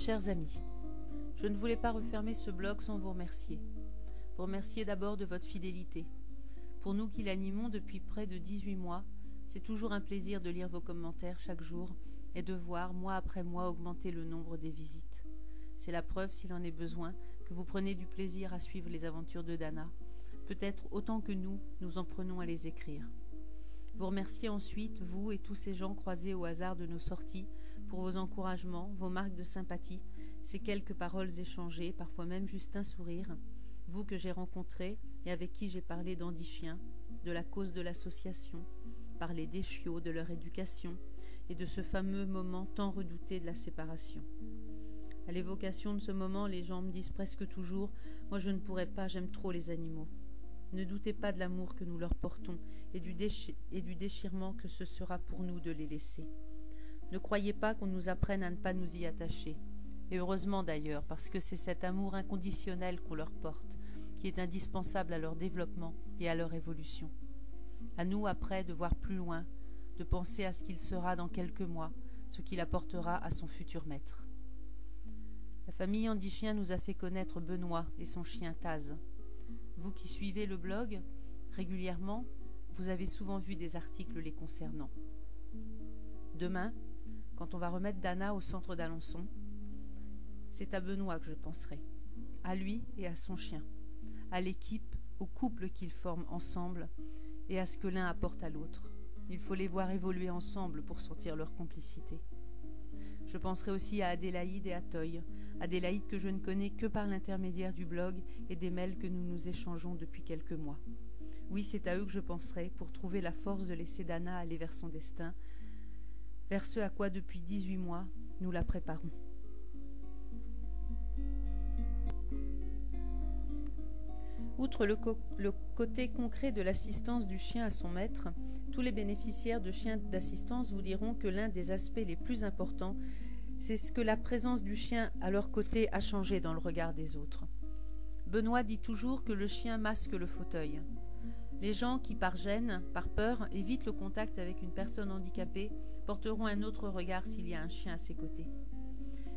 Chers amis, je ne voulais pas refermer ce blog sans vous remercier. Vous remercier d'abord de votre fidélité. Pour nous qui l'animons depuis près de 18 mois, c'est toujours un plaisir de lire vos commentaires chaque jour et de voir, mois après mois, augmenter le nombre des visites. C'est la preuve, s'il en est besoin, que vous prenez du plaisir à suivre les aventures de Dana, peut-être autant que nous en prenons à les écrire. Vous remerciez ensuite, vous et tous ces gens croisés au hasard de nos sorties, pour vos encouragements, vos marques de sympathie, ces quelques paroles échangées, parfois même juste un sourire, vous que j'ai rencontrés et avec qui j'ai parlé d'Andy Chien, de la cause de l'association, parlé des chiots, de leur éducation et de ce fameux moment tant redouté de la séparation. À l'évocation de ce moment, les gens me disent presque toujours « Moi je ne pourrais pas, j'aime trop les animaux ». Ne doutez pas de l'amour que nous leur portons et du déchirement que ce sera pour nous de les laisser. Ne croyez pas qu'on nous apprenne à ne pas nous y attacher. Et heureusement d'ailleurs, parce que c'est cet amour inconditionnel qu'on leur porte, qui est indispensable à leur développement et à leur évolution. À nous après de voir plus loin, de penser à ce qu'il sera dans quelques mois, ce qu'il apportera à son futur maître. La famille Andy Chien nous a fait connaître Benoît et son chien Taz. Vous qui suivez le blog régulièrement, vous avez souvent vu des articles les concernant. Demain, quand on va remettre Dana au centre d'Alençon, c'est à Benoît que je penserai, à lui et à son chien, à l'équipe, au couple qu'ils forment ensemble et à ce que l'un apporte à l'autre. Il faut les voir évoluer ensemble pour sentir leur complicité. Je penserai aussi à Adélaïde et à Toy, Adélaïde que je ne connais que par l'intermédiaire du blog et des mails que nous nous échangeons depuis quelques mois. Oui, c'est à eux que je penserai pour trouver la force de laisser Dana aller vers son destin, vers ce à quoi depuis 18 mois nous la préparons. Outre le côté concret de l'assistance du chien à son maître, tous les bénéficiaires de chiens d'assistance vous diront que l'un des aspects les plus importants, c'est ce que la présence du chien à leur côté a changé dans le regard des autres. Benoît dit toujours que le chien masque le fauteuil. Les gens qui, par gêne, par peur, évitent le contact avec une personne handicapée porteront un autre regard s'il y a un chien à ses côtés.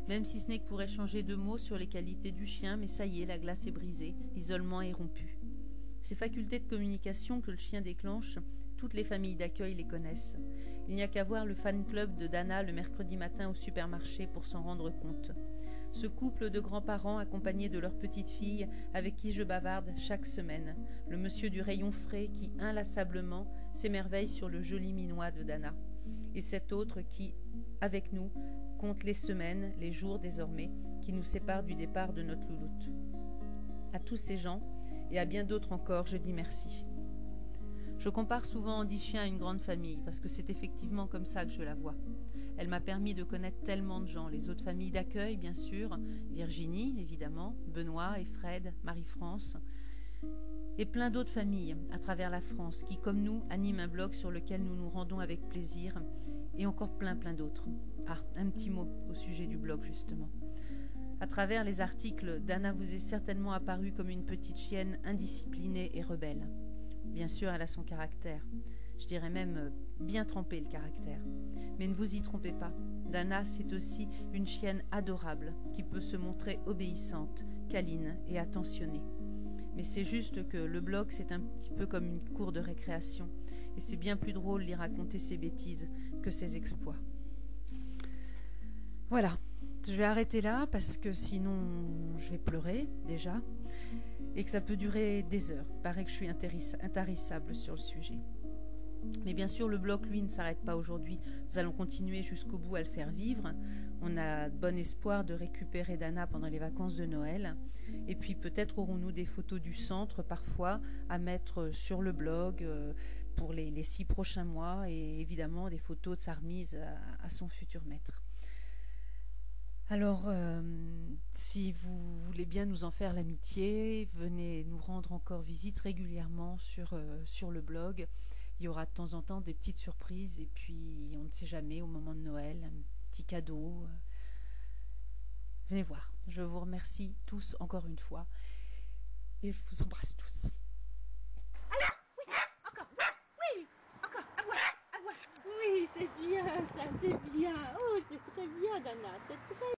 Même si ce n'est que pour échanger 2 mots sur les qualités du chien, mais ça y est, la glace est brisée, l'isolement est rompu. Ces facultés de communication que le chien déclenche, toutes les familles d'accueil les connaissent. Il n'y a qu'à voir le fan club de Dana le mercredi matin au supermarché pour s'en rendre compte. Ce couple de grands-parents accompagnés de leur petite fille avec qui je bavarde chaque semaine, le monsieur du rayon frais qui, inlassablement, s'émerveille sur le joli minois de Dana. Et cet autre qui, avec nous, compte les semaines, les jours désormais, qui nous séparent du départ de notre louloute. À tous ces gens, et à bien d'autres encore, je dis merci. Je compare souvent Andy Chien à une grande famille, parce que c'est effectivement comme ça que je la vois. Elle m'a permis de connaître tellement de gens, les autres familles d'accueil, bien sûr, Virginie, évidemment, Benoît et Fred, Marie-France, et plein d'autres familles à travers la France, qui, comme nous, animent un blog sur lequel nous nous rendons avec plaisir, et encore plein d'autres. Ah, un petit mot au sujet du blog, justement. À travers les articles, Dana vous est certainement apparue comme une petite chienne indisciplinée et rebelle. Bien sûr, elle a son caractère. Je dirais même bien trempé le caractère. Mais ne vous y trompez pas. Dana, c'est aussi une chienne adorable qui peut se montrer obéissante, câline et attentionnée. Mais c'est juste que le blog, c'est un petit peu comme une cour de récréation. Et c'est bien plus drôle d'y raconter ses bêtises que ses exploits. Voilà, je vais arrêter là parce que sinon je vais pleurer déjà et que ça peut durer des heures. Il paraît que je suis intarissable sur le sujet. Mais bien sûr, le blog, lui, ne s'arrête pas aujourd'hui. Nous allons continuer jusqu'au bout à le faire vivre. On a bon espoir de récupérer Dana pendant les vacances de Noël. Et puis peut-être aurons-nous des photos du centre parfois à mettre sur le blog pour les 6 prochains mois et évidemment des photos de sa remise à son futur maître. Alors, si vous voulez bien nous en faire l'amitié, venez nous rendre encore visite régulièrement sur le blog. Il y aura de temps en temps des petites surprises et puis on ne sait jamais au moment de Noël, un petit cadeau. Venez voir. Je vous remercie tous encore une fois et je vous embrasse tous. Oui, c'est bien, ça, c'est bien. Oh, c'est très bien, Dana, c'est très